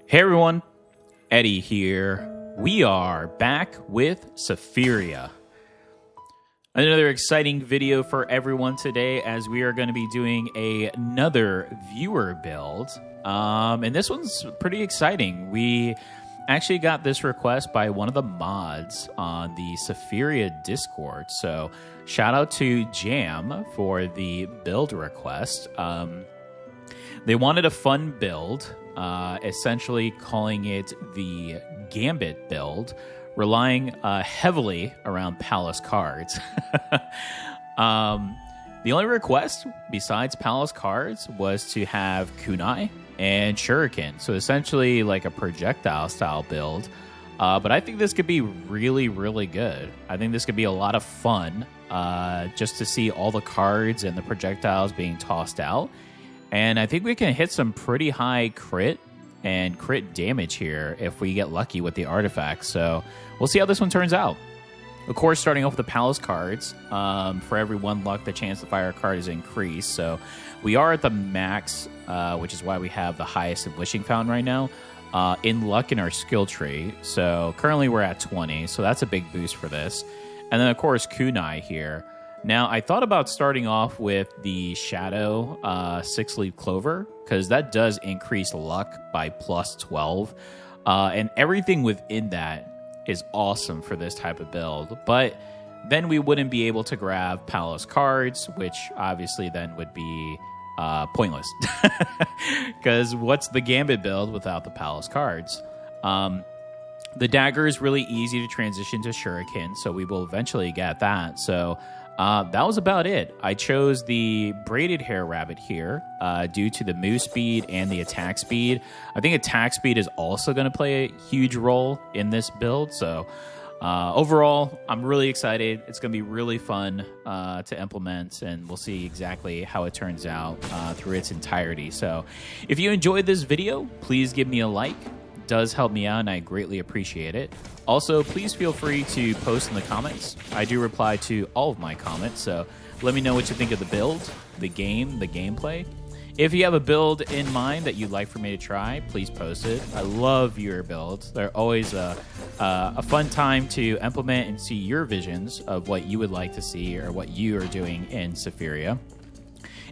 Hey everyone, Eddie here. We are back with Sephiria. Another exciting video for everyone today as we are going to be doing another viewer build. And this one's pretty exciting. We actually got this request by one of the mods on the Sephiria Discord. So shout out to Jam for the build request. They wanted a fun build, essentially calling it the Gambit build, relying heavily around palace cards. The only request besides palace cards was to have kunai and shuriken, so essentially like a projectile style build. But I think this could be really, really good. I think this could be a lot of fun just to see all the cards and the projectiles being tossed out. And I think we can hit some pretty high crit and crit damage here if we get lucky with the artifacts. So we'll see how this one turns out. Of course, starting off with the palace cards, for every 1 luck, the chance to fire a card is increased. So we are at the max, which is why we have the highest in Wishing Fountain right now, in luck in our skill tree. So currently we're at 20, so that's a big boost for this. And then, of course, kunai here. Now, I thought about starting off with the Shadow 6-leaf Clover, because that does increase luck by plus 12. And everything within that is awesome for this type of build. But then we wouldn't be able to grab palace cards, which obviously then would be pointless. Because what's the Gambit build without the palace cards? The dagger is really easy to transition to shuriken, so we will eventually get that. So that was about it. I chose the braided hair rabbit here due to the move speed and the attack speed. I think attack speed is also going to play a huge role in this build. So overall, I'm really excited. It's going to be really fun to implement, and we'll see exactly how it turns out through its entirety. So if you enjoyed this video, please give me a like. It does help me out, and I greatly appreciate it. Also, please feel free to post in the comments. I do reply to all of my comments, so let me know what you think of the build, the game, the gameplay. If you have a build in mind that you'd like for me to try, please post it. I love viewer builds. They're always a fun time to implement and see your visions of what you would like to see or what you are doing in Sephiria.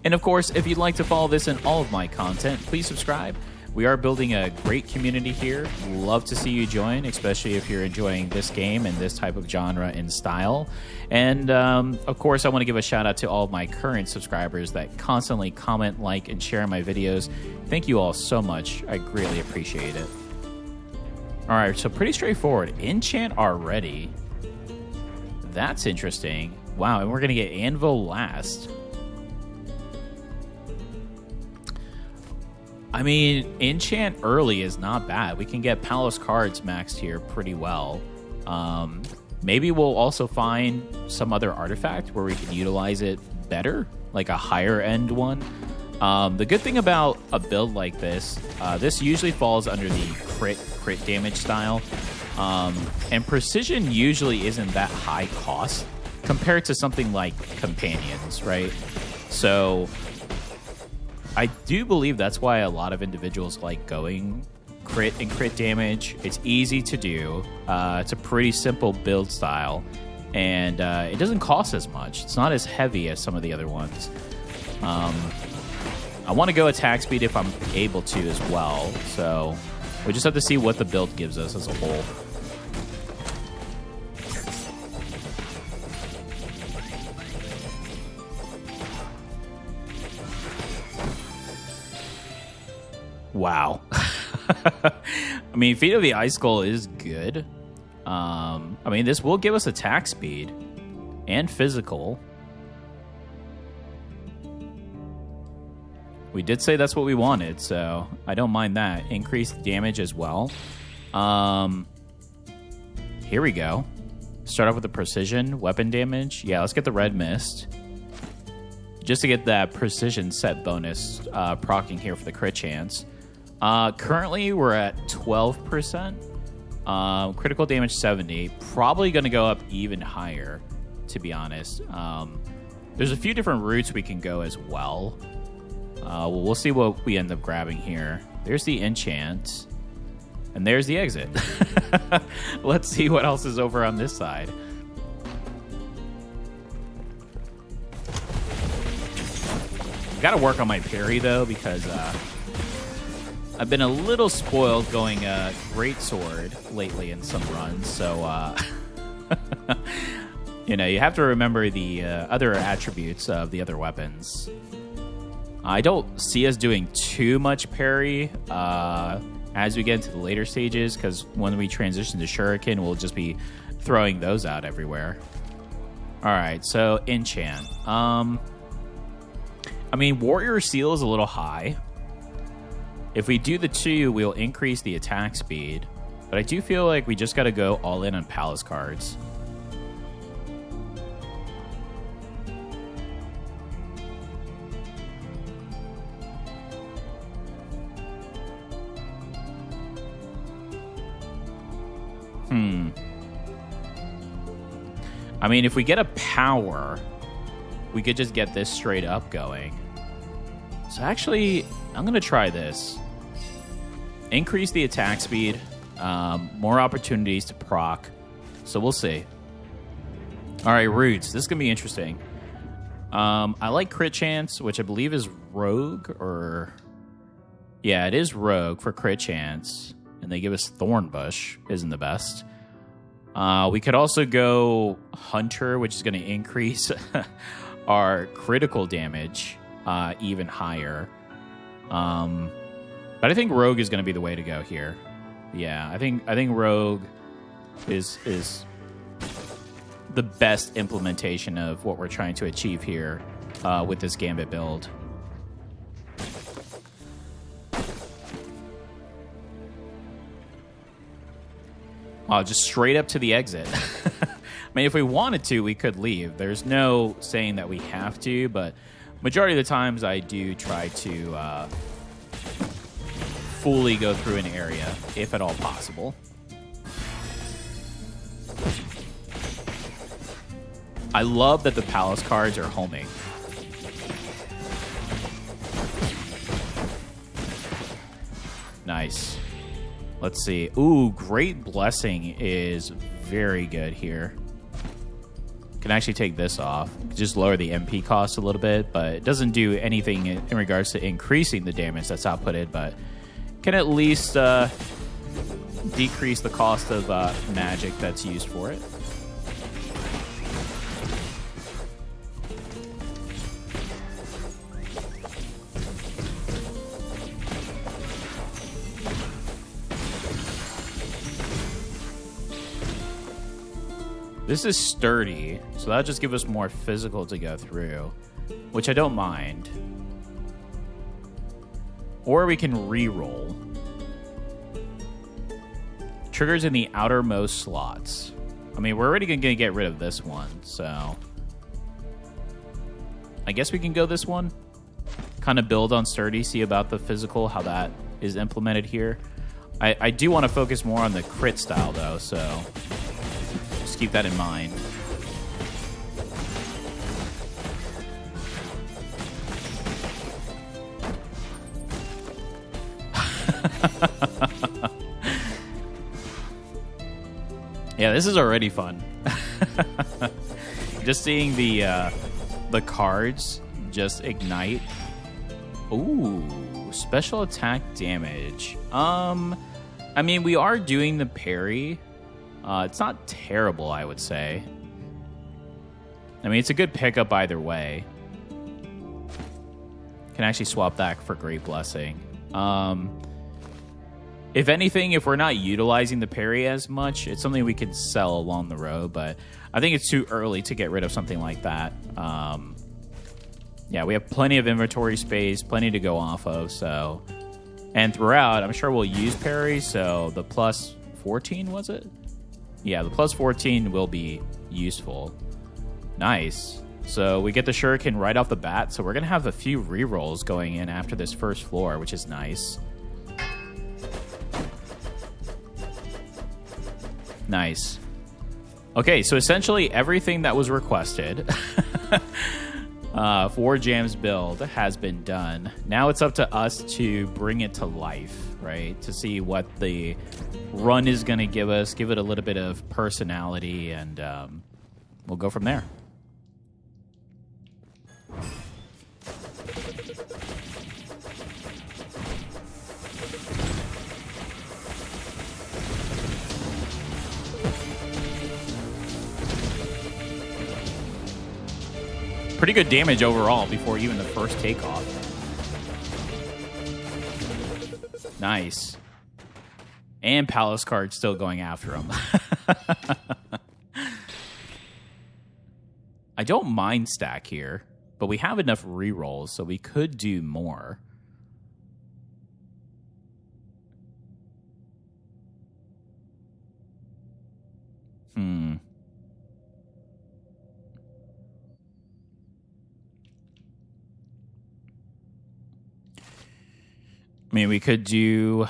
And of course, if you'd like to follow this in all of my content, please subscribe. We are building a great community here. Love to see you join, especially if you're enjoying this game and this type of genre and style. And of course, I want to give a shout out to all of my current subscribers that constantly comment, like, and share my videos. Thank you all so much. I greatly appreciate it. All right, so pretty straightforward. Enchant already. That's interesting. Wow, and we're going to get Anvil last. I mean, enchant early is not bad. We can get palace cards maxed here pretty well. Maybe we'll also find some other artifact where we can utilize it better, like a higher end one. The good thing about a build like this, this usually falls under the crit damage style. And precision usually isn't that high cost compared to something like companions, right? So I do believe that's why a lot of individuals like going crit and crit damage. It's easy to do. It's a pretty simple build style, and it doesn't cost as much. It's not as heavy as some of the other ones. I want to go attack speed if I'm able to as well, so we just have to see what the build gives us as a whole. Wow. I mean, Feet of the Ice Skull is good. I mean, this will give us attack speed and physical. We did say that's what we wanted, so I don't mind that. Increased damage as well. Here we go. Start off with the precision, weapon damage. Yeah, let's get the red mist. Just to get that precision set bonus proccing here for the crit chance. Currently, we're at 12%. Critical damage 70. Probably going to go up even higher, to be honest. There's a few different routes we can go as well. We'll see what we end up grabbing here. There's the enchant. And there's the exit. Let's see what else is over on this side. Got to work on my parry, though, because I've been a little spoiled going Great Sword lately in some runs. So, you know, you have to remember the other attributes of the other weapons. I don't see us doing too much parry as we get into the later stages, because when we transition to Shuriken, we'll just be throwing those out everywhere. All right, so enchant. I mean, Warrior Seal is a little high. If we do the 2, we'll increase the attack speed. But I do feel like we just got to go all in on Palace cards. I mean, if we get a power, we could just get this straight up going. So actually, I'm going to try this. Increase the attack speed. More opportunities to proc. So we'll see. All right, roots. This is going to be interesting. I like crit chance, which I believe is rogue, or... Yeah, it is rogue for crit chance. And they give us thorn bush. Isn't the best. We could also go hunter, which is going to increase our critical damage even higher. But I think rogue is going to be the way to go here. Yeah, I think rogue is the best implementation of what we're trying to achieve here with this Gambit build. Oh, just straight up to the exit. I mean, if we wanted to, we could leave. There's no saying that we have to, but majority of the times I do try to fully go through an area, if at all possible. I love that the palace cards are homing. Nice. Let's see. Ooh, Great Blessing is very good here. Can actually take this off. Just lower the MP cost a little bit, but it doesn't do anything in regards to increasing the damage that's outputted, but can at least decrease the cost of magic that's used for it. This is sturdy, so that'll just give us more physical to go through, which I don't mind. Or we can re-roll. Triggers in the outermost slots. I mean, we're already going to get rid of this one, so... I guess we can go this one. Kind of build on sturdy, see about the physical, how that is implemented here. I do want to focus more on the crit style, though, so... Just keep that in mind. Yeah, this is already fun. Just seeing the cards just ignite. Ooh, special attack damage. I mean, we are doing the parry. It's not terrible, I would say. I mean, it's a good pickup either way. Can actually swap that for Great Blessing. If anything, if we're not utilizing the parry as much, it's something we could sell along the road, but I think it's too early to get rid of something like that. Yeah, we have plenty of inventory space, plenty to go off of, so... And throughout, I'm sure we'll use parry, so the plus 14, was it? Yeah, the plus 14 will be useful. Nice. So we get the Shuriken right off the bat, so we're going to have a few rerolls going in after this first floor, which is nice. Nice. Okay, so essentially everything that was requested 4 Jams build has been done. Now it's up to us to bring it to life, right? To see what the run is going to give us, give it a little bit of personality, and we'll go from there. Pretty good damage overall before even the first takeoff. Nice. And Palace Card still going after him. I don't mind stack here, but we have enough rerolls, so we could do more. I mean, we could do...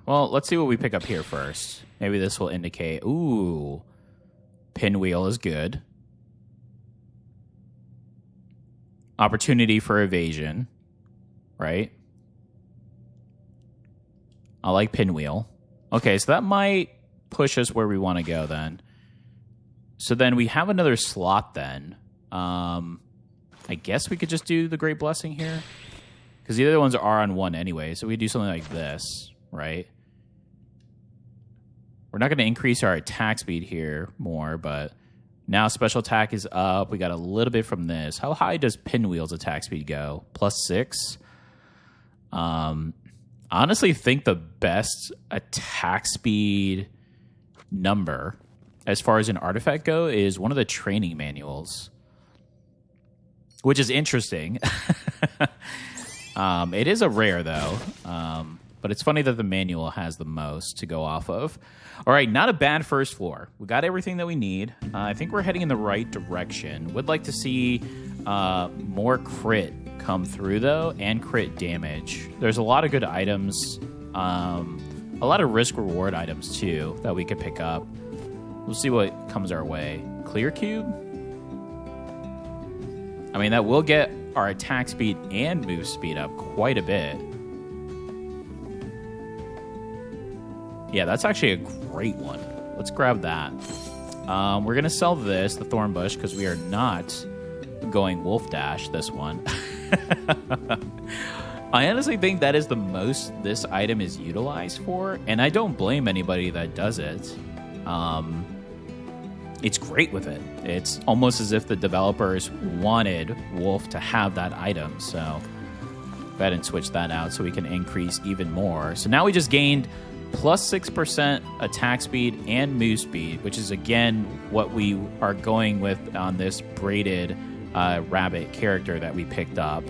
Well, let's see what we pick up here first. Maybe this will indicate... Ooh. Pinwheel is good. Opportunity for evasion. Right? I like Pinwheel. Okay, so that might push us where we want to go then. So then we have another slot then. I guess we could just do the Great Blessing here. Because the other ones are on 1 anyway, so we do something like this, right? We're not going to increase our attack speed here more, but now special attack is up. We got a little bit from this. How high does Pinwheel's attack speed go? +6? Honestly think the best attack speed number as far as an artifact go is one of the training manuals, which is interesting. It is a rare, though, but it's funny that the manual has the most to go off of. All right, not a bad first floor. We got everything that we need. I think we're heading in the right direction. Would like to see more crit come through, though, and crit damage. There's a lot of good items, a lot of risk-reward items, too, that we could pick up. We'll see what comes our way. Clear Cube? I mean, that will get our attack speed and move speed up quite a bit. Yeah, that's actually a great one. Let's grab that. We're going to sell this, the Thorn Bush, because we are not going Wolf Dash this one. I honestly think that is the most this item is utilized for, and I don't blame anybody that does it. It's great with it. It's almost as if the developers wanted Wolf to have that item. So go ahead and switch that out so we can increase even more. So now we just gained +6% attack speed and move speed, which is, again, what we are going with on this braided rabbit character that we picked up.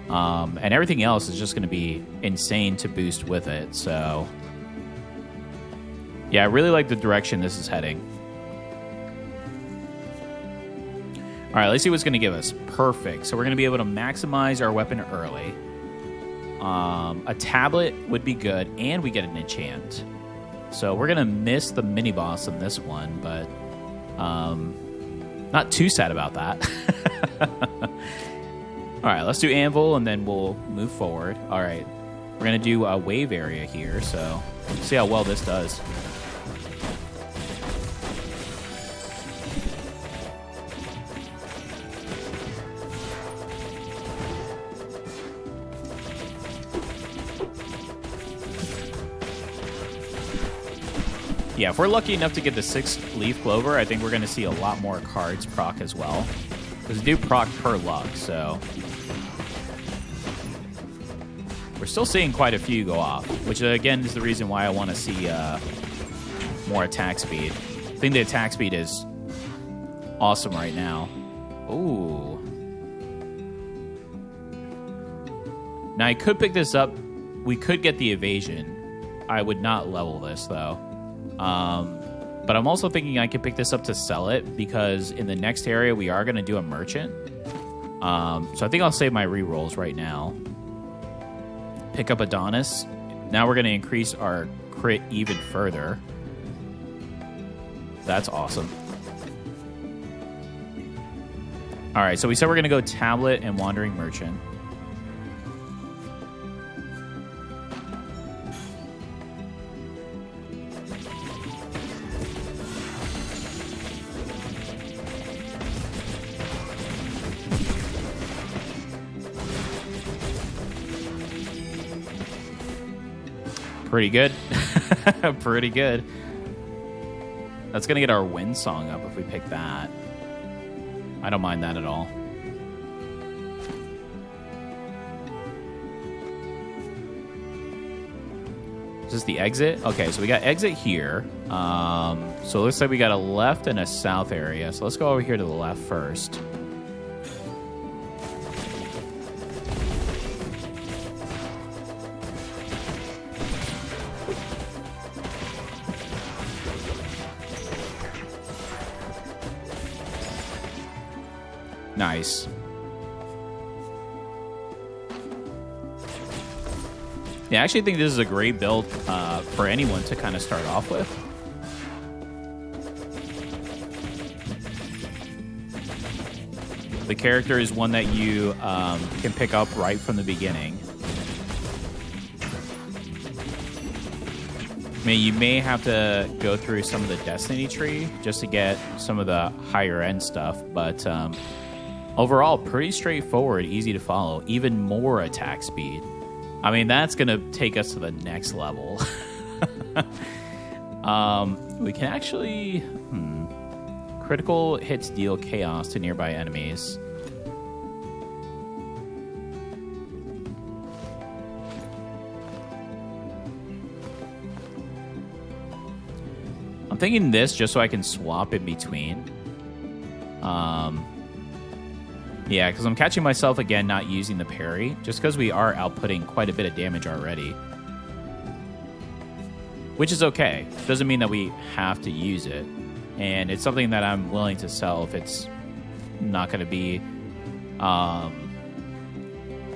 And everything else is just going to be insane to boost with it. So, yeah, I really like the direction this is heading. All right, let's see what's going to give us. Perfect. So we're going to be able to maximize our weapon early. A tablet would be good, and we get an enchant. So we're going to miss the mini-boss in this one, but not too sad about that. All right, let's do Anvil, and then we'll move forward. All right, we're going to do a wave area here, so see how well this does. Yeah, if we're lucky enough to get the 6th Leaf Clover, I think we're going to see a lot more cards proc as well. Because they do proc per luck, so... We're still seeing quite a few go off, which, again, is the reason why I want to see more attack speed. I think the attack speed is awesome right now. Ooh. Now, I could pick this up. We could get the evasion. I would not level this, though. But I'm also thinking I could pick this up to sell it, because in the next area we are going to do a merchant. So I think I'll save my rerolls right now. Pick up Adonis. Now we're going to increase our crit even further. That's awesome. All right, so we said we're going to go tablet and wandering merchant. Pretty good. Pretty good. That's going to get our wind song up if we pick that. I don't mind that at all. Is this the exit? Okay, so we got exit here. So it looks like we got a left and a south area. So let's go over here to the left first. Nice. Yeah, I actually think this is a great build for anyone to kind of start off with. The character is one that you can pick up right from the beginning. I mean, you may have to go through some of the Destiny tree just to get some of the higher end stuff, but overall, pretty straightforward, easy to follow, even more attack speed. I mean, that's going to take us to the next level. We can actually... Critical hits deal chaos to nearby enemies. I'm thinking this just so I can swap in between. Yeah, because I'm catching myself again not using the parry, just because we are outputting quite a bit of damage already. Which is okay. Doesn't mean that we have to use it. And it's something that I'm willing to sell if it's not going to be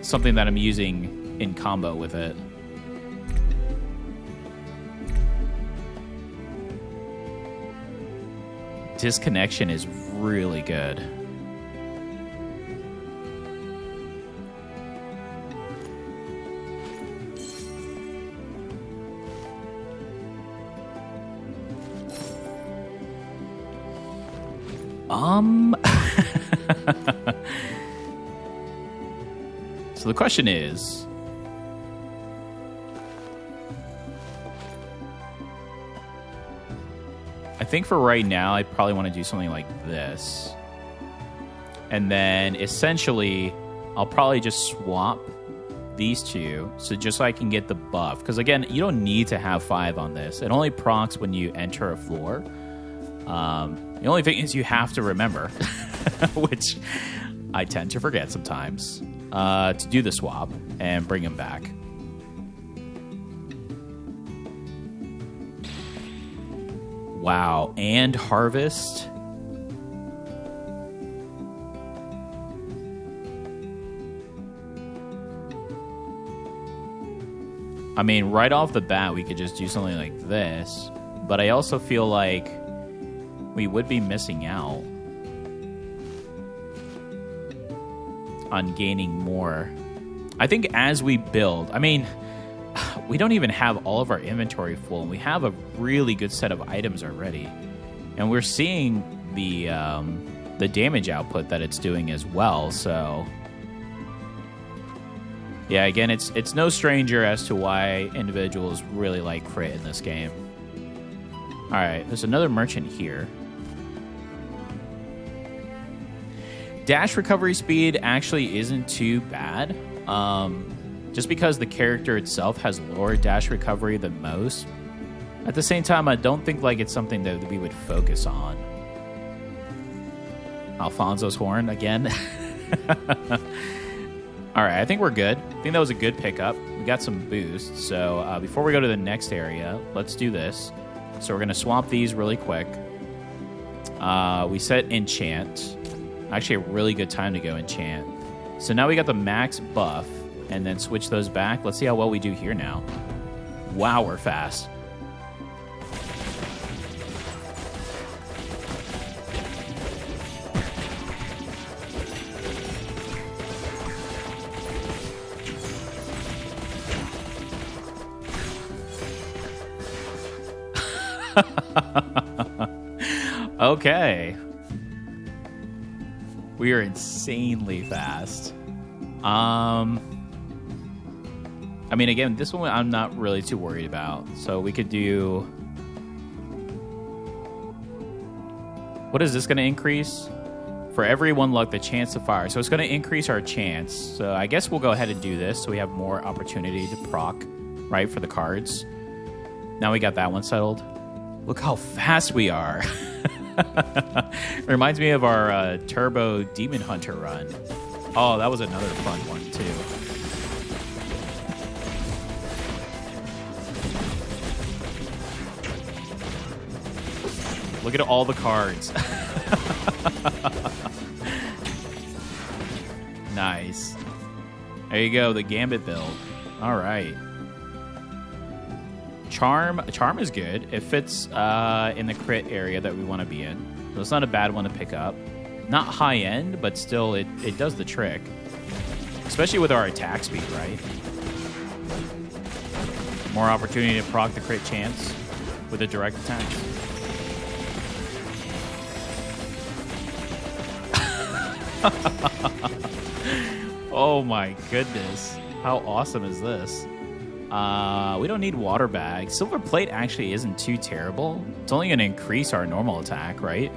something that I'm using in combo with it. Disconnection is really good. So the question is, I think for right now, I probably want to do something like this. And then essentially, I'll probably just swap these two, so just so I can get the buff. Because again, you don't need to have 5 on this. It only procs when you enter a floor. The only thing is you have to remember, which I tend to forget sometimes, to do the swap and bring him back. Wow, and harvest. I mean, right off the bat, we could just do something like this, but I also feel like we would be missing out on gaining more. I think as we build, I mean, we don't even have all of our inventory full, and we have a really good set of items already. And we're seeing the damage output that it's doing as well, so... Yeah, again, it's no stranger as to why individuals really like crit in this game. Alright, there's another merchant here. Dash recovery speed actually isn't too bad. Just because the character itself has lower dash recovery than most. At the same time, I don't think like it's something that we would focus on. Alfonso's horn again. Alright, I think we're good. I think that was a good pickup. We got some boosts. So before we go to the next area, let's do this. So we're going to swap these really quick. We set enchant. Actually, a really good time to go enchant. So now we got the max buff, and then switch those back. Let's see how well we do here now. Wow, we're fast. Okay. We are insanely fast. I mean, again, this one I'm not really too worried about. So we could do... What is this going to increase? For every 1 luck, the chance to fire. So it's going to increase our chance. So I guess we'll go ahead and do this so we have more opportunity to proc, right, for the cards. Now we got that one settled. Look how fast we are. Reminds me of our Turbo Demon Hunter run. Oh, that was another fun one, too. Look at all the cards. Nice. There you go, the Gambit build. All right. Charm is good. It fits in the crit area that we want to be in. So it's not a bad one to pick up. Not high end, but still it does the trick. Especially with our attack speed, right? More opportunity to proc the crit chance with a direct attack. Oh my goodness. How awesome is this? We don't need water bag. Silver plate actually isn't too terrible. It's only going to increase our normal attack, right?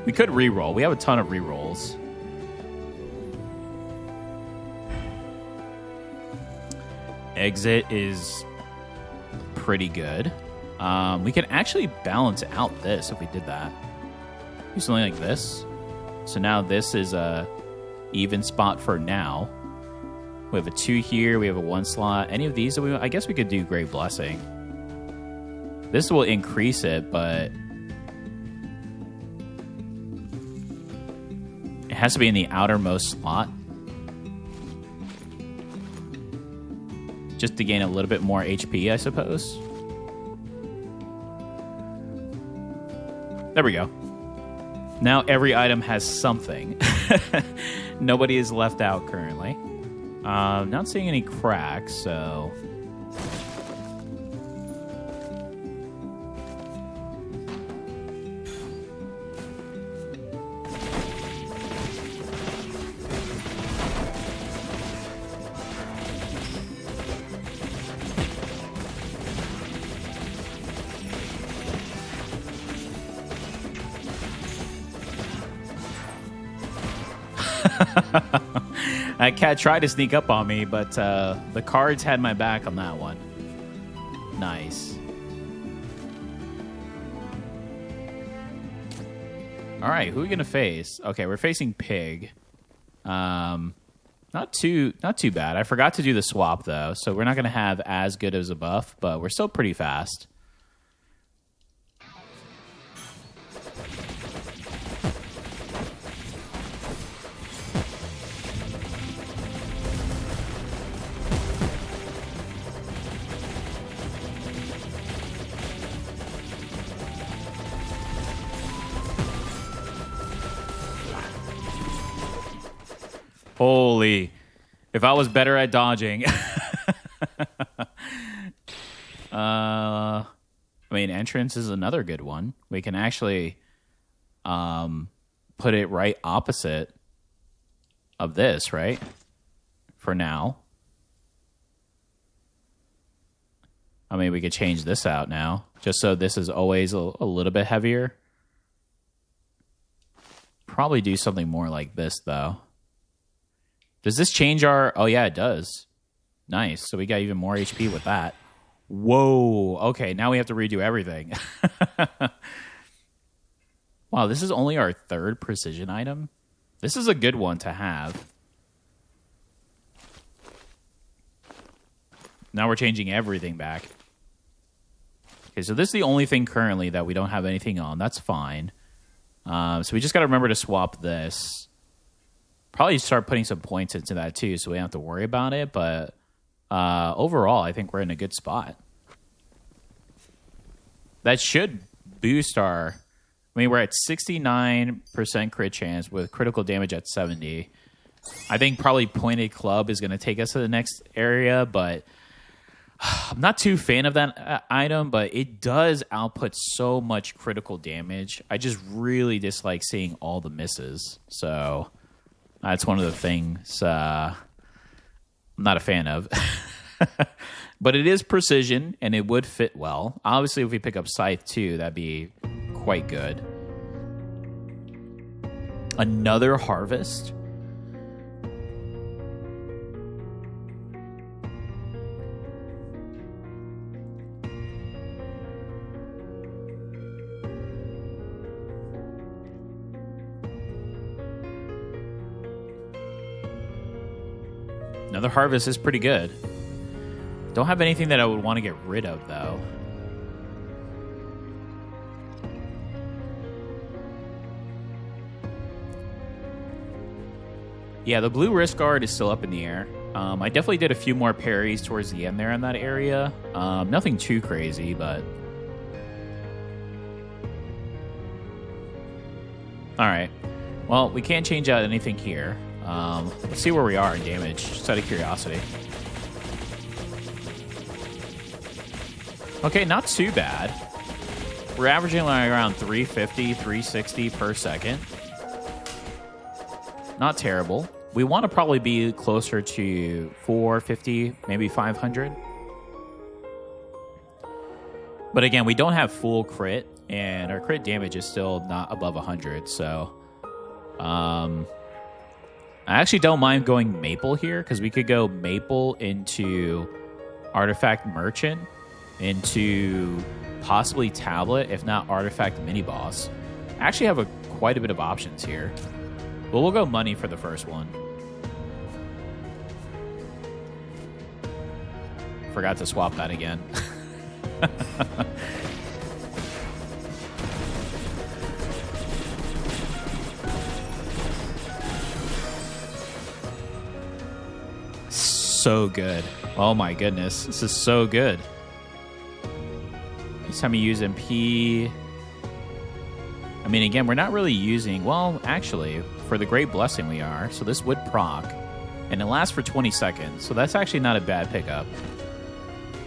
We could reroll. We have a ton of rerolls. Exit is pretty good. We can actually balance out this if we did that. Do something like this. So now this is a even spot for now. We have a 2 here. We have a 1 slot. Any of these, I guess we could do Great Blessing. This will increase it, but it has to be in the outermost slot. Just to gain a little bit more HP, I suppose. There we go. Now every item has something. Nobody is left out currently. Not seeing any cracks, so... That cat tried to sneak up on me, but the cards had my back on that one. Nice. All right, who are we gonna face? Okay, we're facing Pig. Not too bad. I forgot to do the swap though, so we're not gonna have as good as a buff, but we're still pretty fast. Holy. If I was better at dodging. I mean, entrance is another good one. We can actually put it right opposite of this, right? For now. I mean, we could change this out now, just so this is always a little bit heavier. Probably do something more like this, though. Does this change our... Oh, yeah, it does. Nice. So we got even more HP with that. Whoa. Okay, now we have to redo everything. Wow, this is only our 3rd precision item. This is a good one to have. Now we're changing everything back. Okay, so this is the only thing currently that we don't have anything on. That's fine. So we just got to remember to swap this. Probably start putting some points into that too, so we don't have to worry about it. But overall, I think we're in a good spot. That should boost our... I mean, we're at 69% crit chance with critical damage at 70. I think probably Pointed Club is going to take us to the next area, but I'm not too fan of that item, but it does output so much critical damage. I just really dislike seeing all the misses. So that's one of the things I'm not a fan of. But it is precision, and it would fit well. Obviously, if we pick up Scythe, too, that'd be quite good. Another Harvest. Another Harvest is pretty good. Don't have anything that I would want to get rid of, though. Yeah, the blue wrist guard is still up in the air. I definitely did a few more parries towards the end there in that area. Nothing too crazy, but... Alright. Well, we can't change out anything here. Let's see where we are in damage, just out of curiosity. Okay, not too bad. We're averaging like around 350, 360 per second. Not terrible. We want to probably be closer to 450, maybe 500. But again, we don't have full crit, and our crit damage is still not above 100, so... I actually don't mind going Maple here, because we could go Maple into Artifact Merchant, into possibly Tablet, if not Artifact Mini-Boss. I actually have quite a bit of options here. But we'll go money for the first one. Forgot to swap that again. So good. Oh my goodness. This is so good. Each time you use MP... I mean, again, we're not really using... Well, actually, for the Great Blessing we are. So this would proc. And it lasts for 20 seconds. So that's actually not a bad pickup.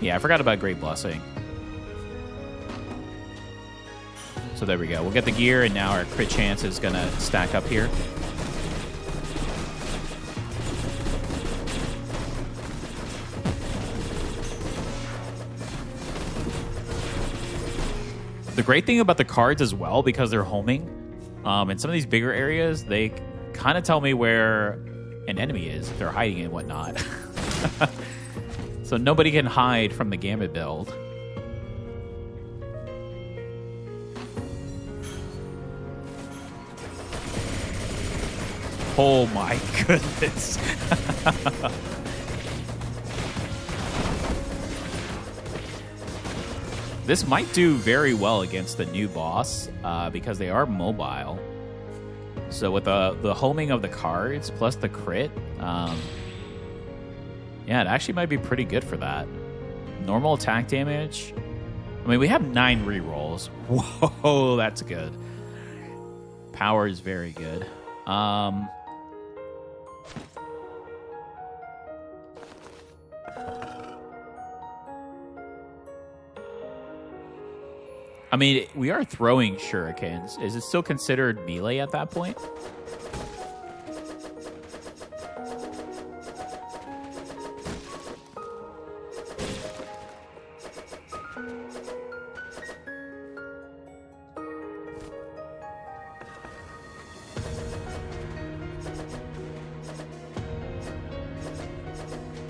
Yeah, I forgot about Great Blessing. So there we go. We'll get the gear, and now our crit chance is going to stack up here. The great thing about the cards as well, because they're homing, in some of these bigger areas, they kind of tell me where an enemy is, if they're hiding and whatnot. So nobody can hide from the Gambit build. Oh my goodness. This might do very well against the new boss because they are mobile. So with the homing of the cards plus the crit, yeah, it actually might be pretty good for that. Normal attack damage. I mean, we have 9 rerolls. Whoa, that's good. Power is very good. I mean, we are throwing shurikens. Is it still considered melee at that point?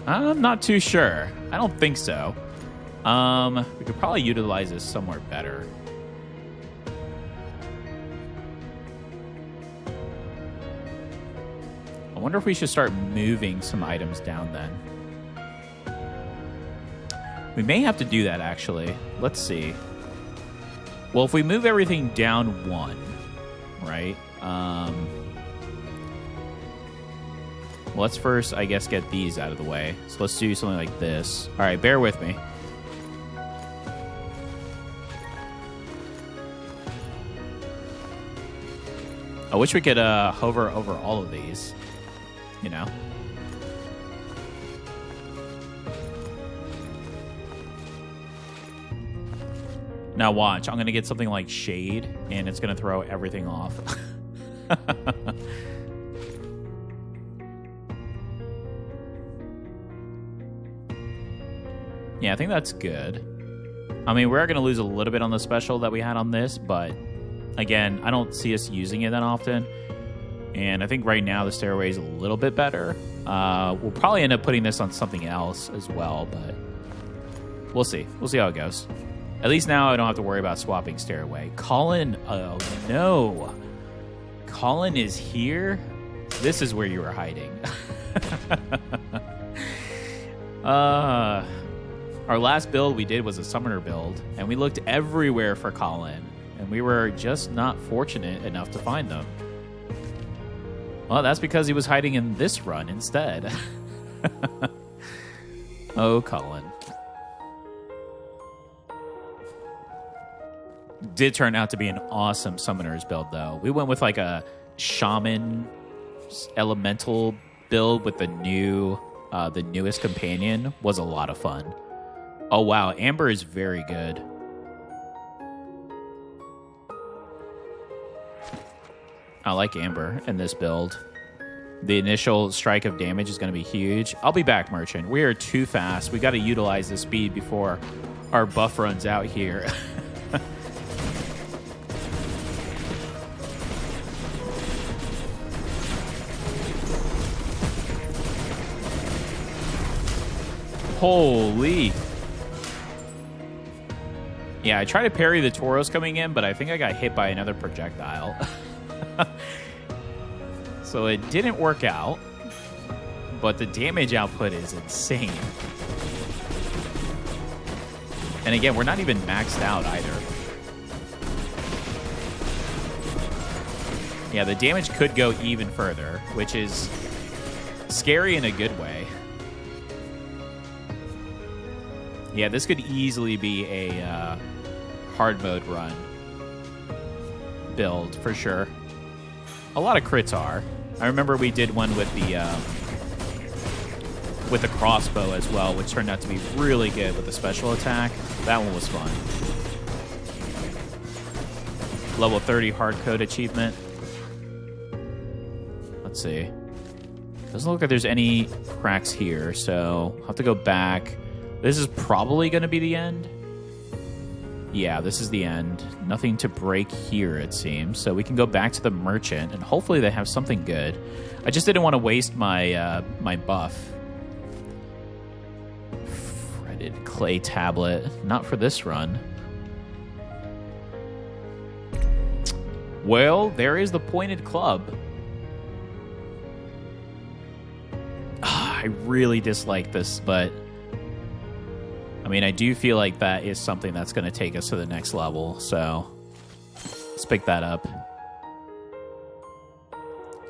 I'm not too sure. I don't think so. We could probably utilize this somewhere better. I wonder if we should start moving some items down then. We may have to do that, actually. Let's see. Well, if we move everything down 1, right? Let's first, I guess, get these out of the way. So let's do something like this. All right, bear with me. I wish we could hover over all of these, you know. Now watch, I'm going to get something like Shade, and it's going to throw everything off. Yeah, I think that's good. I mean, we're going to lose a little bit on the special that we had on this, but again, I don't see us using it that often. And I think right now the stairway is a little bit better. We'll probably end up putting this on something else as well, but we'll see. We'll see how it goes. At least now I don't have to worry about swapping stairway. Colin, oh no. Colin is here? This is where you were hiding. Our last build we did was a summoner build, and we looked everywhere for Colin, and we were just not fortunate enough to find them. Well, that's because he was hiding in this run instead. Oh, Colin. Did turn out to be an awesome summoners build, though. We went with like a shaman elemental build with the newest companion. Was a lot of fun. Oh, wow. Amber is very good. I like Amber in this build. The initial strike of damage is going to be huge. I'll be back, Merchant. We are too fast. We got to utilize the speed before our buff runs out here. Holy. Yeah, I tried to parry the Tauros coming in, but I think I got hit by another projectile. So it didn't work out, but the damage output is insane. And again, we're not even maxed out either. Yeah, the damage could go even further, which is scary in a good way. Yeah, this could easily be a hard mode run build for sure. A lot of crits are. I remember we did one with the crossbow as well, which turned out to be really good with the special attack. That one was fun. Level 30 hard code achievement. Let's see. Doesn't look like there's any cracks here, so I'll have to go back. This is probably going to be the end. Yeah, this is the end. Nothing to break here, it seems. So we can go back to the merchant, and hopefully they have something good. I just didn't want to waste my my buff. Fretted clay tablet. Not for this run. Well, there is the pointed club. I really dislike this, but I mean, I do feel like that is something that's going to take us to the next level, so let's pick that up.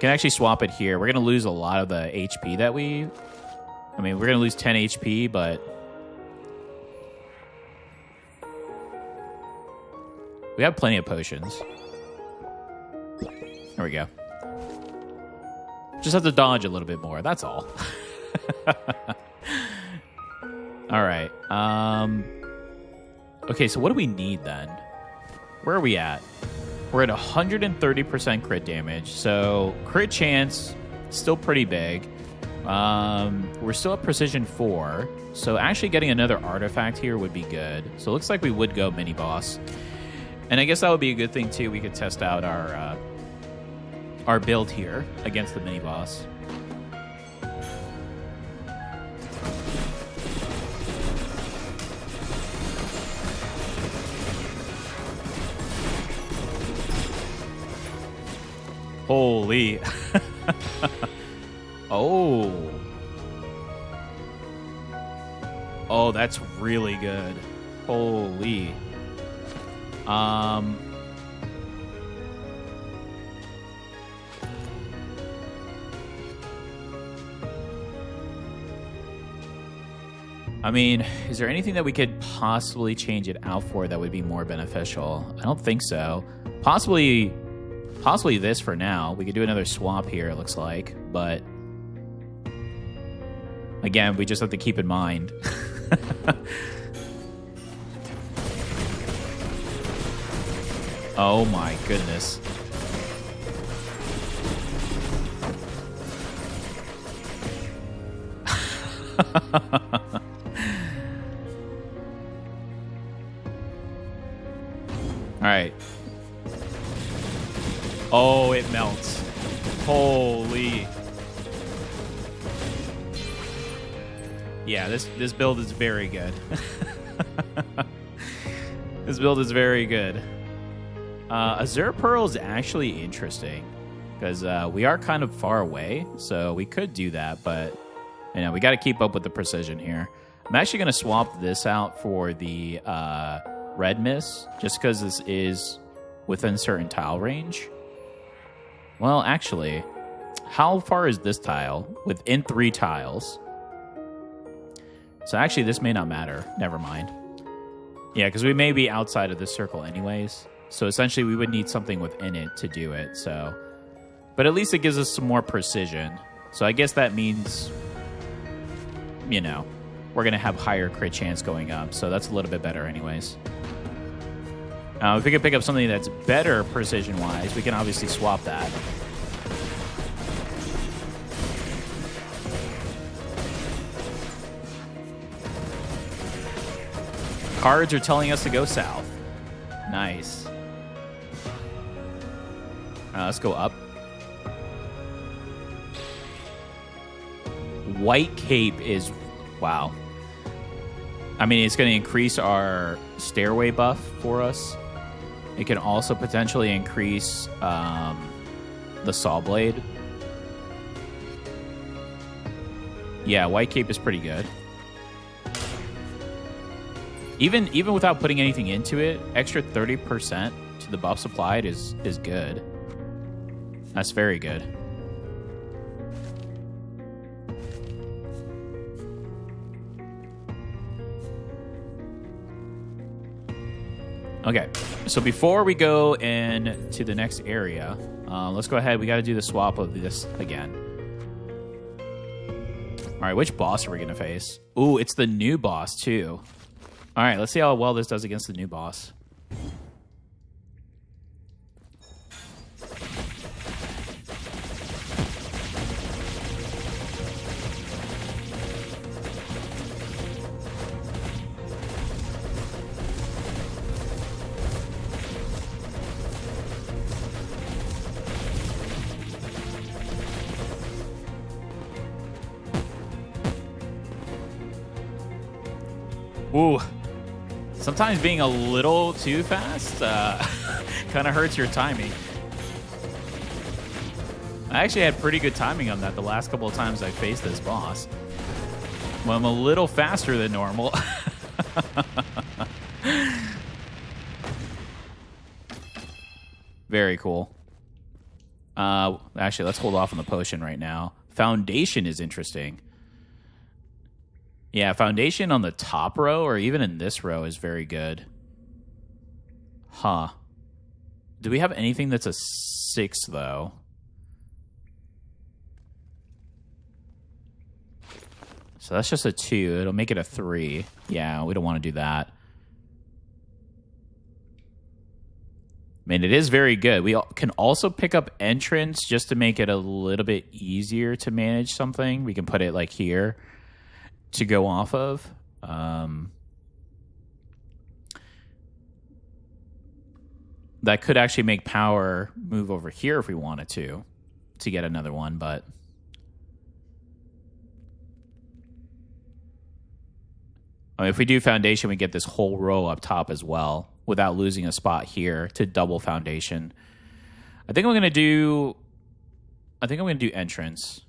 Can actually swap it here. We're going to lose a lot of the HP that we're going to lose 10 HP, but we have plenty of potions. There we go. Just have to dodge a little bit more, that's all. All right. Okay, so what do we need then? Where are we at? We're at 130% crit damage, so crit chance still pretty big. We're still at precision 4, so actually getting another artifact here would be good. So it looks like we would go mini boss, and I guess that would be a good thing too. We could test out our build here against the mini boss. Holy. Oh. Oh, that's really good. Holy. I mean, is there anything that we could possibly change it out for that would be more beneficial? I don't think so. Possibly this for now. We could do another swap here, it looks like. But again, we just have to keep in mind. Oh my goodness. All right. Oh, it melts. Holy. Yeah, this build is very good. This build is very good. Azure Pearl is actually interesting because we are kind of far away, so we could do that, but you know, we got to keep up with the precision here. I'm actually going to swap this out for the red mist just because this is within certain tile range. Well, actually, how far is this tile? Within 3 tiles. So actually, this may not matter. Never mind. Yeah, because we may be outside of this circle anyways. So essentially, we would need something within it to do it. So, but at least it gives us some more precision. So I guess that means, you know, we're going to have higher crit chance going up. So that's a little bit better anyways. If we could pick up something that's better precision-wise, we can obviously swap that. Cards are telling us to go south. Nice. Let's go up. White Cape is... Wow. I mean, it's going to increase our stairway buff for us. It can also potentially increase the saw blade. Yeah, White Cape is pretty good. Even without putting anything into it, extra 30% to the buff supplied is good. That's very good. Okay, so before we go into the next area, let's go ahead. We got to do the swap of this again. All right, which boss are we going to face? Ooh, it's the new boss, too. All right, let's see how well this does against the new boss. Ooh. Sometimes being a little too fast kind of hurts your timing. I actually had pretty good timing on that the last couple of times I faced this boss. Well, I'm a little faster than normal. Very cool. Actually, let's hold off on the potion right now. Foundation is interesting. Yeah, foundation on the top row or even in this row is very good. Huh. Do we have anything that's a 6, though? So that's just a 2. It'll make it a 3. Yeah, we don't want to do that. I mean, it is very good. We can also pick up entrance just to make it a little bit easier to manage something. We can put it like here to go off of. That could actually make power move over here if we wanted to get another one, but I mean, if we do foundation, we get this whole row up top as well without losing a spot here to double foundation. I think I'm going to do entrance.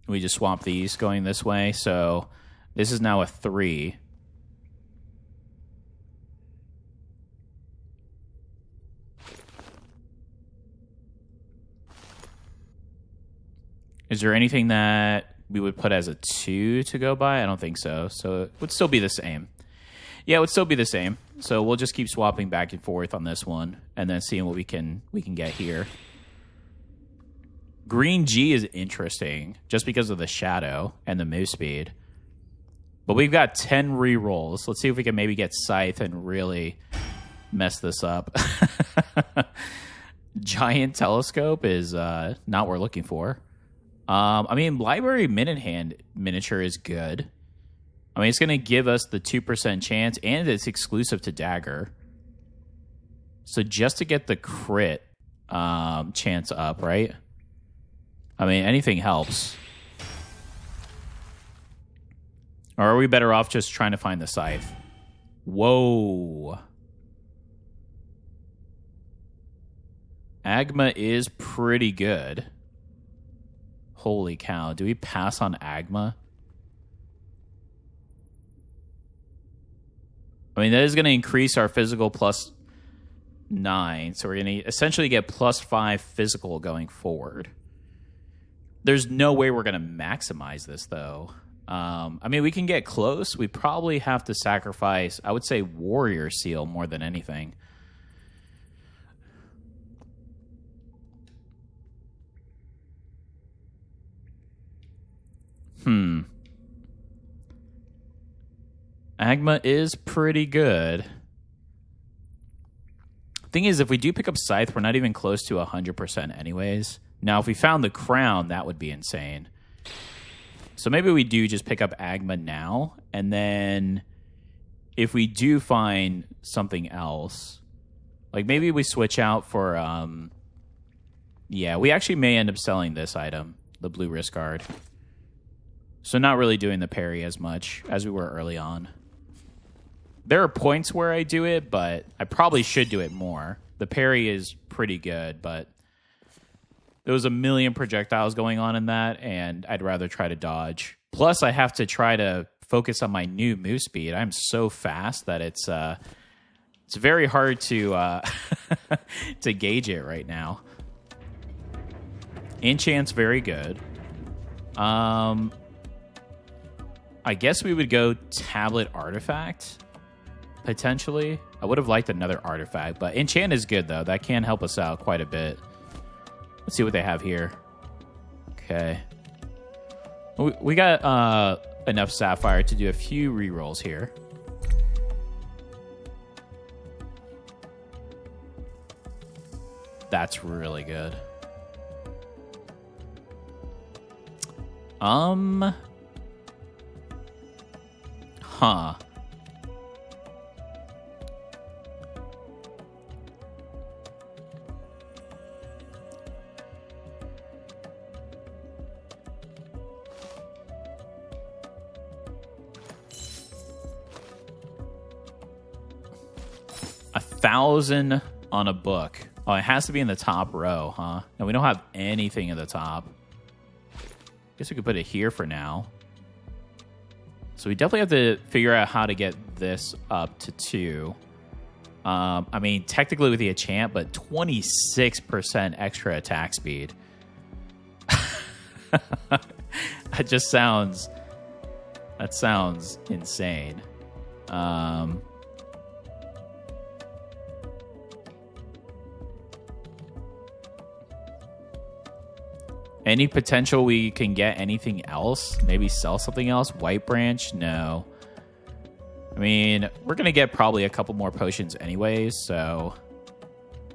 We just swap these going this way. So this is now a 3. Is there anything that we would put as a 2 to go by? I don't think so. So it would still be the same. Yeah, it would still be the same. So we'll just keep swapping back and forth on this one and then seeing what we can get here. Green G is interesting just because of the shadow and the move speed. But we've got 10 rerolls. Let's see if we can maybe get Scythe and really mess this up. Giant Telescope is not what we're looking for. I mean, Library Minute Hand miniature is good. I mean, it's going to give us the 2% chance, and it's exclusive to Dagger. So just to get the crit chance up, right? I mean, anything helps. Or are we better off just trying to find the Scythe? Whoa. Agma is pretty good. Holy cow. Do we pass on Agma? I mean, that is going to increase our physical plus 9. So we're going to essentially get plus 5 physical going forward. There's no way we're going to maximize this, though. I mean, we can get close. We probably have to sacrifice, I would say, Warrior Seal more than anything. Agma is pretty good. Thing is, if we do pick up Scythe, we're not even close to 100% anyways. Now, if we found the crown, that would be insane. So maybe we do just pick up Agma now, and then if we do find something else, like maybe we switch out for, yeah, we actually may end up selling this item, the blue wrist guard. So not really doing the parry as much as we were early on. There are points where I do it, but I probably should do it more. The parry is pretty good, but there was a million projectiles going on in that, and I'd rather try to dodge. Plus, I have to try to focus on my new move speed. I'm so fast that it's very hard to to gauge it right now. Enchant's very good. I guess we would go Tablet Artifact, potentially. I would have liked another artifact, but Enchant is good, though. That can help us out quite a bit. Let's see what they have here. Okay. We got enough Sapphire to do a few rerolls here. That's really good. Huh. $1,000 on a book. Oh, it has to be in the top row, huh? And we don't have anything in the top. Guess we could put it here for now. So we definitely have to figure out how to get this up to 2. I mean, technically with the enchant, but 26% extra attack speed. That just sounds... That sounds insane. Any potential we can get anything else? Maybe sell something else? White Branch? No. I mean, we're going to get probably a couple more potions anyways, so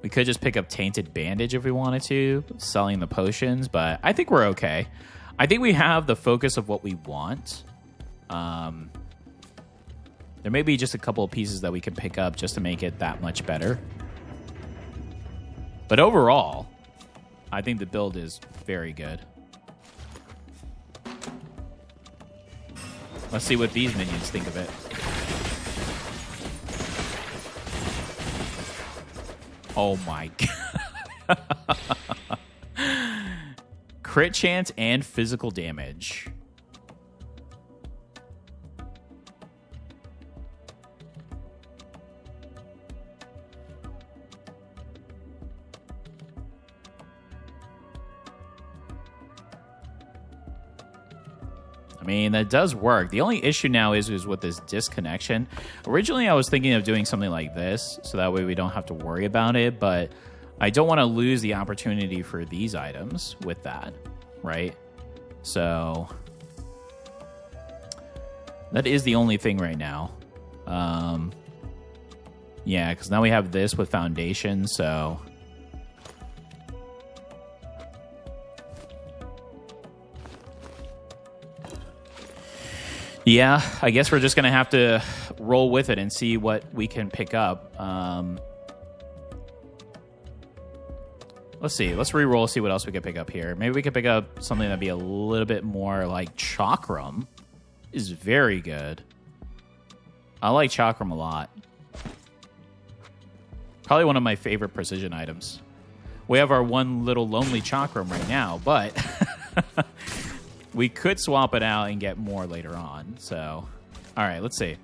we could just pick up Tainted Bandage if we wanted to, selling the potions, but I think we're okay. I think we have the focus of what we want. There may be just a couple of pieces that we can pick up just to make it that much better. But overall, I think the build is very good. Let's see what these minions think of it. Oh my god. Crit chance and physical damage. I mean, that does work. The only issue now is with this disconnection. Originally, I was thinking of doing something like this, so that way we don't have to worry about it, but I don't want to lose the opportunity for these items with that, right? So, That is the only thing right now. Yeah, because now we have this with foundation, so... Yeah, I guess we're just going to have to roll with it and see what we can pick up. Let's see. Let's re-roll, see what else we can pick up here. Maybe we could pick up something that'd be a little bit more like Chakram. Is very good. I like Chakram a lot. Probably one of my favorite precision items. We have our one little lonely Chakram right now, but... we could swap it out and get more later on. So, all right, let's see.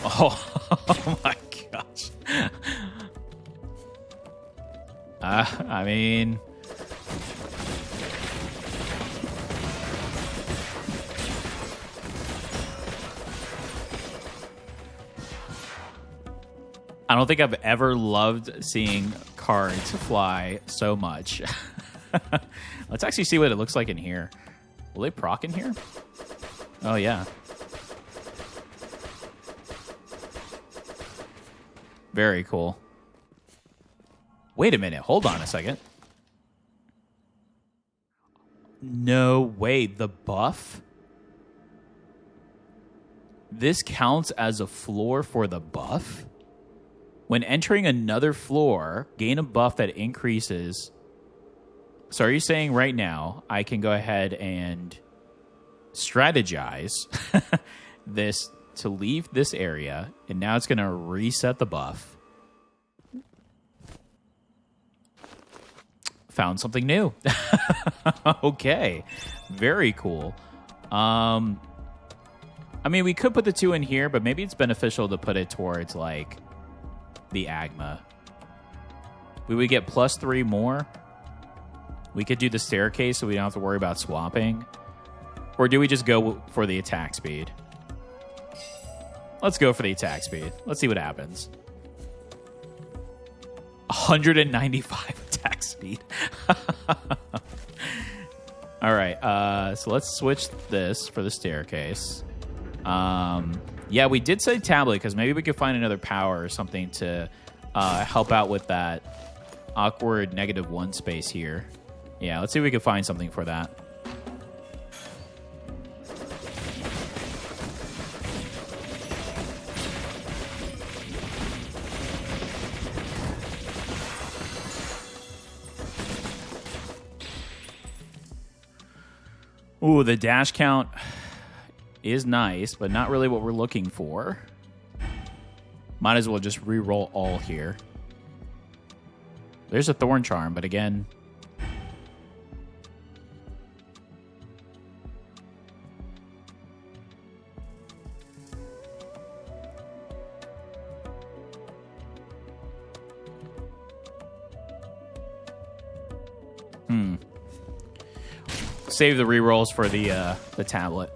Oh my gosh. I mean... I don't think I've ever loved seeing cards fly so much. Let's actually see what it looks like in here. Will they proc in here? Oh, yeah. Very cool. Wait a minute. Hold on a second. No way. The buff? This counts as a floor for the buff? When entering another floor, gain a buff that increases. So are you saying right now I can go ahead and strategize this to leave this area, and now it's going to reset the buff? Found something new. Okay. Very cool. I mean, we could put the 2 in here, but maybe it's beneficial to put it towards, like, the Agma. We would get +3 more. We could do the staircase so we don't have to worry about swapping. Or do we just go for the attack speed? Let's go for the attack speed. Let's see what happens. 195 attack speed. All right, so let's switch this for the staircase. Yeah, we did say tablet because maybe we could find another power or something to help out with that awkward -1 space here. Yeah, let's see if we can find something for that. Ooh, the dash count is nice, but not really what we're looking for. Might as well just re-roll all here. There's a Thorn Charm, but again... Save the re-rolls for the tablet.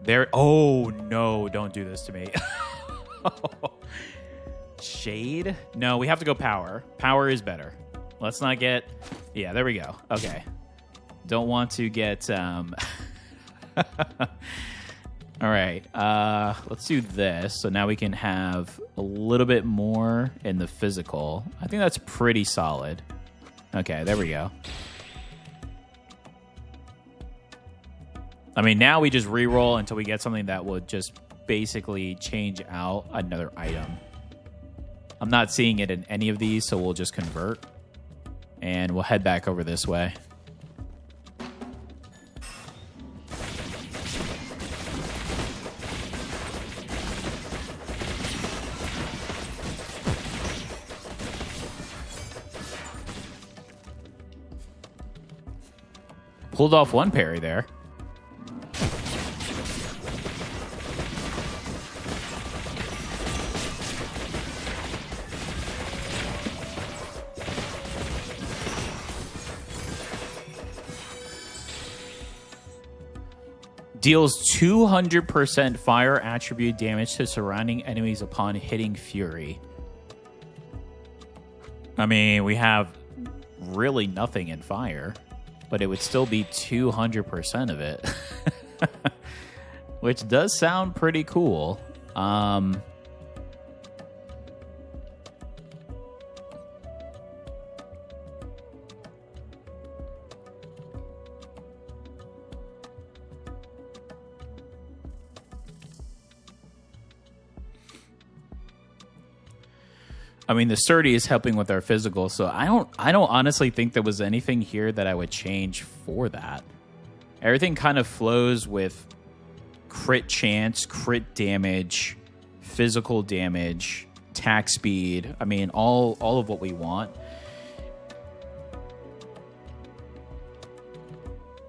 There. Oh, no, don't do this to me. Shade? No, we have to go power. Power is better. Let's not get... Yeah, there we go. Okay. Don't want to get... All right. Let's do this. So now we can have a little bit more in the physical. I think that's pretty solid. Okay, there we go. I mean, now we just re-roll until we get something that would just basically change out another item. I'm not seeing it in any of these, so we'll just convert. And we'll head back over this way. Pulled off one parry there. Deals 200% fire attribute damage to surrounding enemies upon hitting Fury. I mean, we have really nothing in fire, but it would still be 200% of it, which does sound pretty cool. I mean, the sturdy is helping with our physical, so I don't honestly think there was anything here that I would change for that. Everything kind of flows with crit chance, crit damage, physical damage, attack speed. I mean, all of what we want.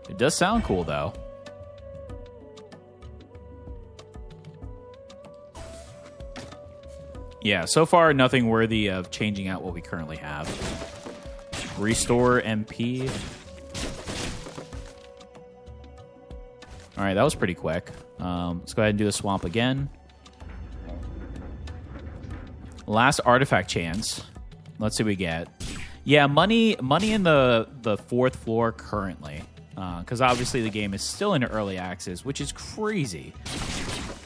It does sound cool, though. Yeah, so far, nothing worthy of changing out what we currently have. Restore MP. All right, that was pretty quick. Let's go ahead and do the swamp again. Last artifact chance. Let's see what we get. Yeah, money in the 4th floor currently. Because obviously the game is still in early access, which is crazy.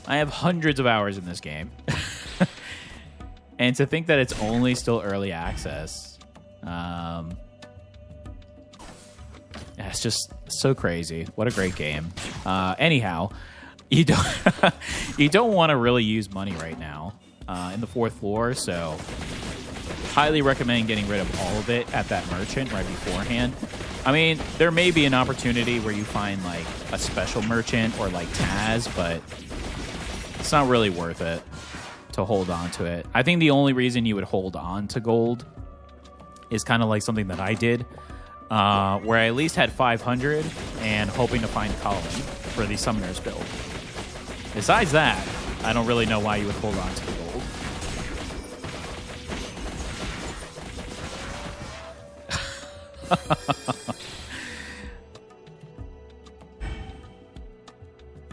I have hundreds of hours in this game. And to think that it's only still early access, it's just so crazy. What a great game. Anyhow, you don't want to really use money right now in the 4th floor, so highly recommend getting rid of all of it at that merchant right beforehand. I mean, there may be an opportunity where you find like a special merchant or like Taz, but it's not really worth it to hold on to it. I think the only reason you would hold on to gold is kind of like something that I did, where I at least had 500 and hoping to find Colin for the Summoner's build. Besides that, I don't really know why you would hold on to the gold.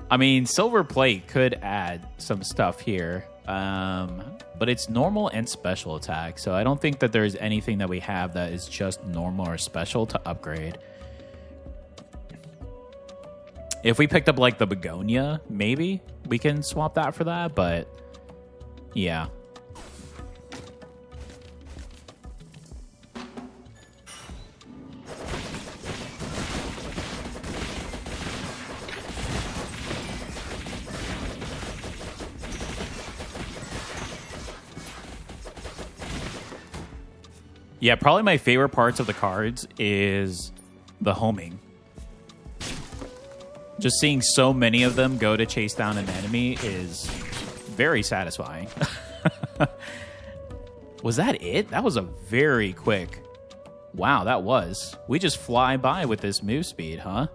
I mean, silver plate could add some stuff here. But it's normal and special attack, so I don't think that there's anything that we have that is just normal or special to upgrade. If we picked up like the begonia, maybe we can swap that for that, but yeah. Yeah, probably my favorite parts of the cards is the homing. Just seeing so many of them go to chase down an enemy is very satisfying. Was that it? That was a very quick... Wow, that was. We just fly by with this move speed, huh?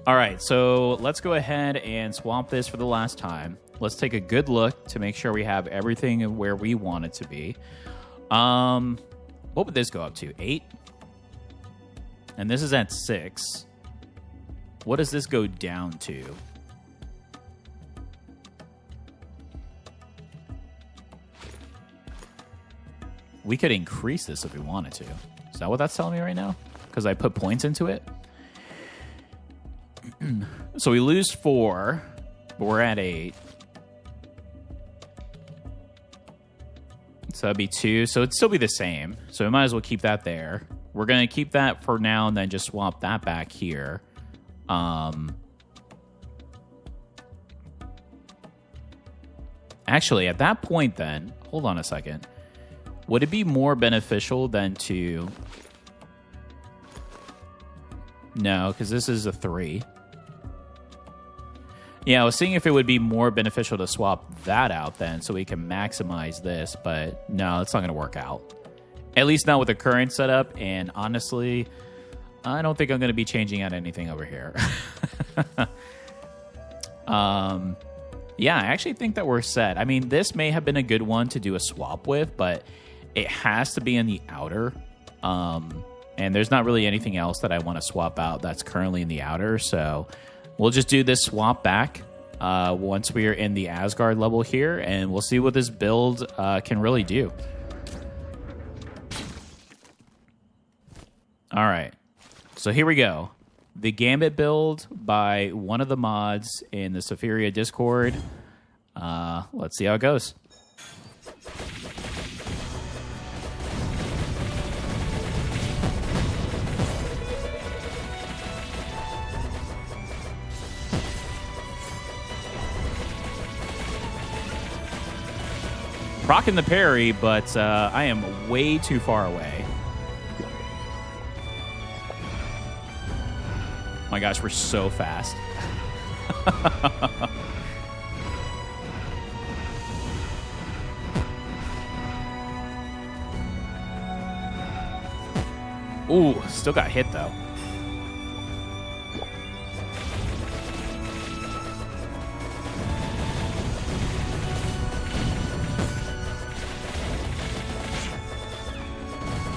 All right, so let's go ahead and swamp this for the last time. Let's take a good look to make sure we have everything where we want it to be. What would this go up to? 8? And this is at 6. What does this go down to? We could increase this if we wanted to. Is that what that's telling me right now? Because I put points into it? So we lose 4, but we're at 8. So that'd be 2. So it'd still be the same. So we might as well keep that there. We're going to keep that for now and then just swap that back here. Actually, at that point then, hold on a second. Would it be more beneficial than to... No, because this is a 3. Yeah, I was seeing if it would be more beneficial to swap that out then so we can maximize this, but no, it's not going to work out. At least not with the current setup, and honestly, I don't think I'm going to be changing out anything over here. Yeah, I actually think that we're set. I mean, this may have been a good one to do a swap with, but it has to be in the outer. And there's not really anything else that I want to swap out that's currently in the outer, so... We'll just do this swap back once we are in the Asgard level here, and we'll see what this build can really do. All right. So here we go. The Gambit build by one of the mods in the Sephiria Discord. Let's see how it goes. Rocking the parry, but I am way too far away. My gosh, we're so fast. Ooh, still got hit though.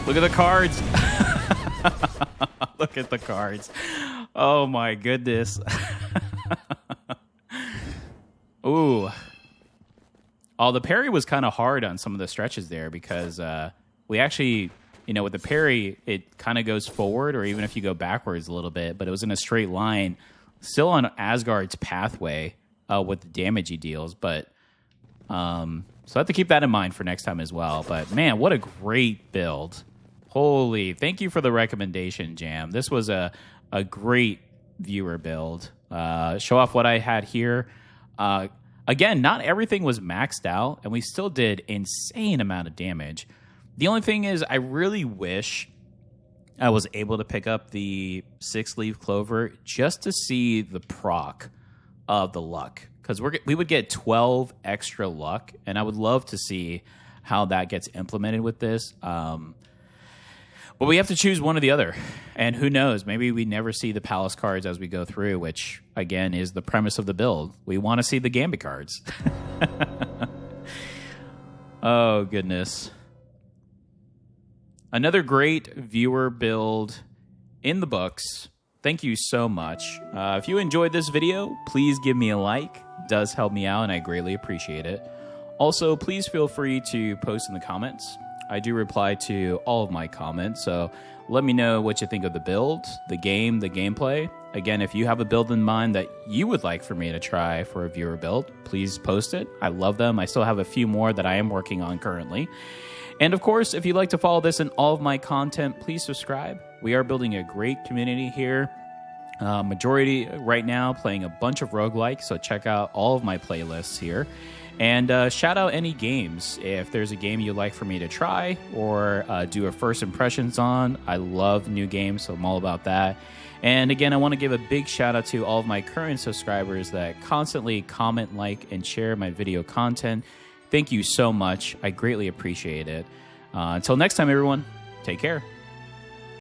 Look at the cards. Look at the cards. Oh my goodness. Ooh. Oh, the parry was kind of hard on some of the stretches there because we actually, you know, with the parry, it kind of goes forward or even if you go backwards a little bit, but it was in a straight line, still on Asgard's pathway with the damage he deals. But so I have to keep that in mind for next time as well. But man, what a great build. Holy, thank you for the recommendation, Jam. This was a great viewer build. Show off what I had here. Again, not everything was maxed out, and we still did insane amount of damage. The only thing is I really wish I was able to pick up the 6-leaf clover just to see the proc of the luck. Because we would get 12 extra luck, and I would love to see how that gets implemented with this. But we have to choose one or the other. And who knows, maybe we never see the palace cards as we go through, which, again, is the premise of the build. We want to see the Gambit cards. Oh, goodness. Another great viewer build in the books. Thank you so much. If you enjoyed this video, please give me a like. It does help me out, and I greatly appreciate it. Also, please feel free to post in the comments. I do reply to all of my comments, so let me know what you think of the build, the game, the gameplay. Again, if you have a build in mind that you would like for me to try for a viewer build, please post it. I love them. I still have a few more that I am working on currently. And of course, if you'd like to follow this and all of my content, please subscribe. We are building a great community here. Majority right now playing a bunch of roguelike, so check out all of my playlists here. And shout out any games. If there's a game you'd like for me to try or do a first impressions on, I love new games, so I'm all about that. And again, I want to give a big shout out to all of my current subscribers that constantly comment, like, and share my video content. Thank you so much. I greatly appreciate it. Until next time, everyone, take care.